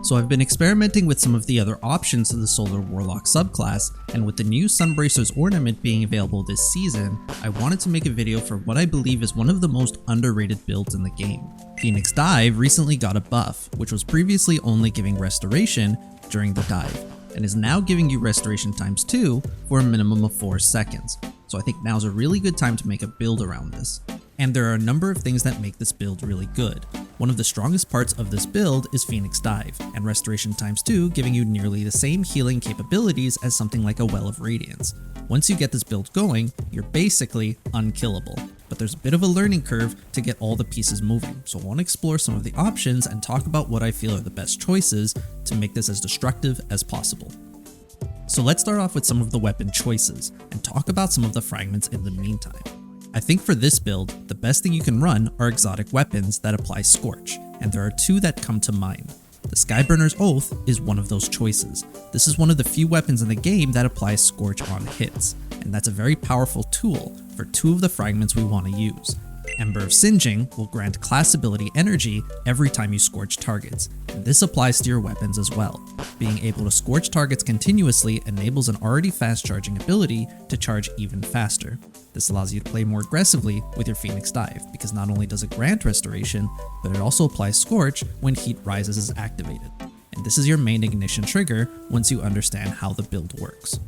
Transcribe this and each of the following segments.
So I've been experimenting with some of the other options to the Solar Warlock subclass, and with the new Sunbracer's ornament being available this season, I wanted to make a video for what I believe is one of the most underrated builds in the game. Phoenix Dive recently got a buff, which was previously only giving restoration during the dive, and is now giving you restoration times 2 for a minimum of 4 seconds. So I think now's a really good time to make a build around this. And there are a number of things that make this build really good. One of the strongest parts of this build is Phoenix Dive, and restoration times 2 giving you nearly the same healing capabilities as something like a Well of Radiance. Once you get this build going, you're basically unkillable, but there's a bit of a learning curve to get all the pieces moving, so I want to explore some of the options and talk about what I feel are the best choices to make this as destructive as possible. So let's start off with some of the weapon choices, and talk about some of the fragments in the meantime. I think for this build, the best thing you can run are exotic weapons that apply Scorch, and there are 2 that come to mind. The Skyburner's Oath is one of those choices. This is one of the few weapons in the game that applies Scorch on hits, and that's a very powerful tool for 2 of the fragments we want to use. Ember of Singeing will grant class ability energy every time you scorch targets, and this applies to your weapons as well. Being able to scorch targets continuously enables an already fast charging ability to charge even faster. This allows you to play more aggressively with your Phoenix Dive, because not only does it grant restoration, but it also applies Scorch when Heat Rises is activated. And this is your main ignition trigger once you understand how the build works.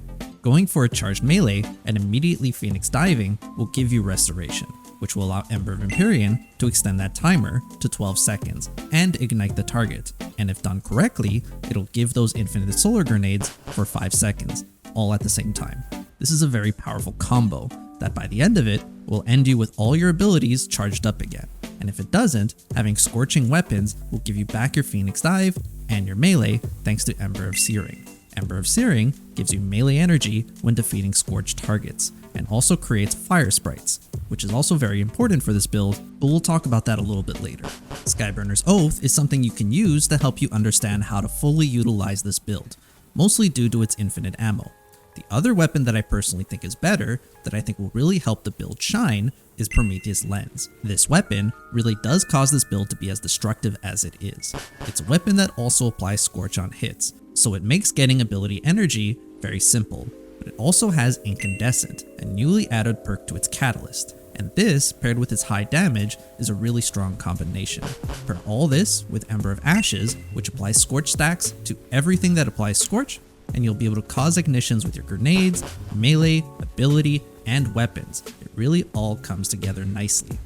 Going for a charged melee and immediately Phoenix Diving will give you restoration, which will allow Ember of Empyrean to extend that timer to 12 seconds and ignite the target, and if done correctly, it'll give those infinite solar grenades for 5 seconds, all at the same time. This is a very powerful combo that by the end of it will end you with all your abilities charged up again, and if it doesn't, having scorching weapons will give you back your Phoenix Dive and your melee thanks to Ember of Searing. Ember of Searing gives you melee energy when defeating scorched targets, and also creates fire sprites, which is also very important for this build, but we'll talk about that a little bit later. Skyburner's Oath is something you can use to help you understand how to fully utilize this build, mostly due to its infinite ammo. The other weapon that I personally think is better, that I think will really help the build shine, is Prometheus Lens. This weapon really does cause this build to be as destructive as it is. It's a weapon that also applies Scorch on hits, so it makes getting ability energy very simple, but it also has Incandescent, a newly added perk to its catalyst, and this, paired with its high damage, is a really strong combination. Pair all this with Ember of Ashes, which applies Scorch stacks to everything that applies Scorch, and you'll be able to cause ignitions with your grenades, melee, ability, and weapons. It really all comes together nicely.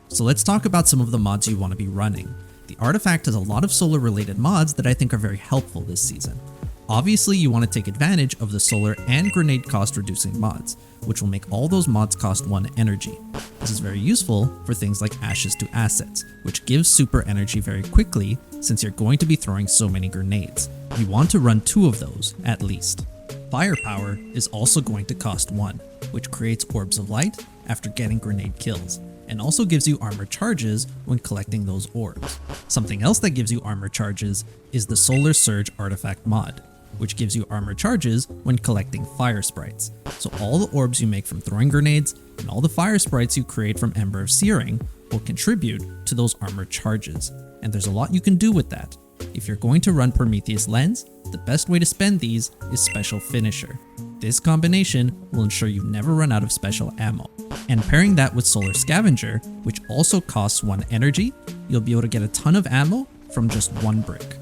So let's talk about some of the mods you want to be running. The artifact has a lot of solar related mods that I think are very helpful this season. Obviously you want to take advantage of the solar and grenade cost reducing mods, which will make all those mods cost 1 energy. This is very useful for things like Ashes to Assets, which gives super energy very quickly since you're going to be throwing so many grenades. You want to run 2 of those at least. Firepower is also going to cost 1, which creates Orbs of Light after getting grenade kills, and also gives you armor charges when collecting those orbs. Something else that gives you armor charges is the Solar Surge artifact mod, which gives you armor charges when collecting fire sprites. So all the orbs you make from throwing grenades and all the fire sprites you create from Ember of Searing will contribute to those armor charges, and there's a lot you can do with that. If you're going to run Prometheus Lens, the best way to spend these is Special Finisher. This combination will ensure you never run out of special ammo. And pairing that with Solar Scavenger, which also costs 1 energy, you'll be able to get a ton of ammo from just 1 brick.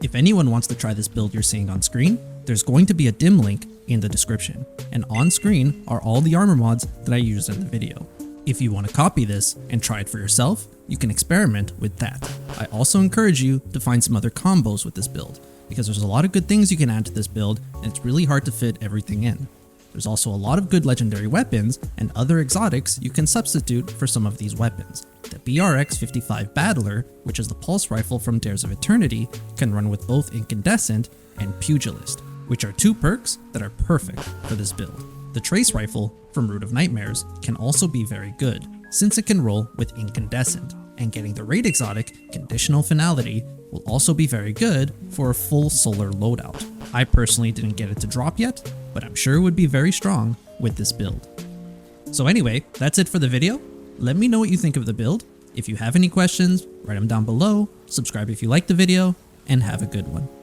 If anyone wants to try this build you're seeing on screen, there's going to be a dim link in the description, and on screen are all the armor mods that I used in the video. If you want to copy this and try it for yourself, you can experiment with that. I also encourage you to find some other combos with this build, because there's a lot of good things you can add to this build and it's really hard to fit everything in. There's also a lot of good legendary weapons and other exotics you can substitute for some of these weapons. The BRX-55 Battler, which is the pulse rifle from Dares of Eternity, can run with both Incandescent and Pugilist, which are 2 perks that are perfect for this build. The Trace Rifle from Root of Nightmares can also be very good, since it can roll with Incandescent, and getting the raid exotic Conditional Finality will also be very good for a full solar loadout. I personally didn't get it to drop yet, but I'm sure it would be very strong with this build. So anyway, that's it for the video. Let me know what you think of the build. If you have any questions, write them down below, subscribe if you liked the video, and have a good one.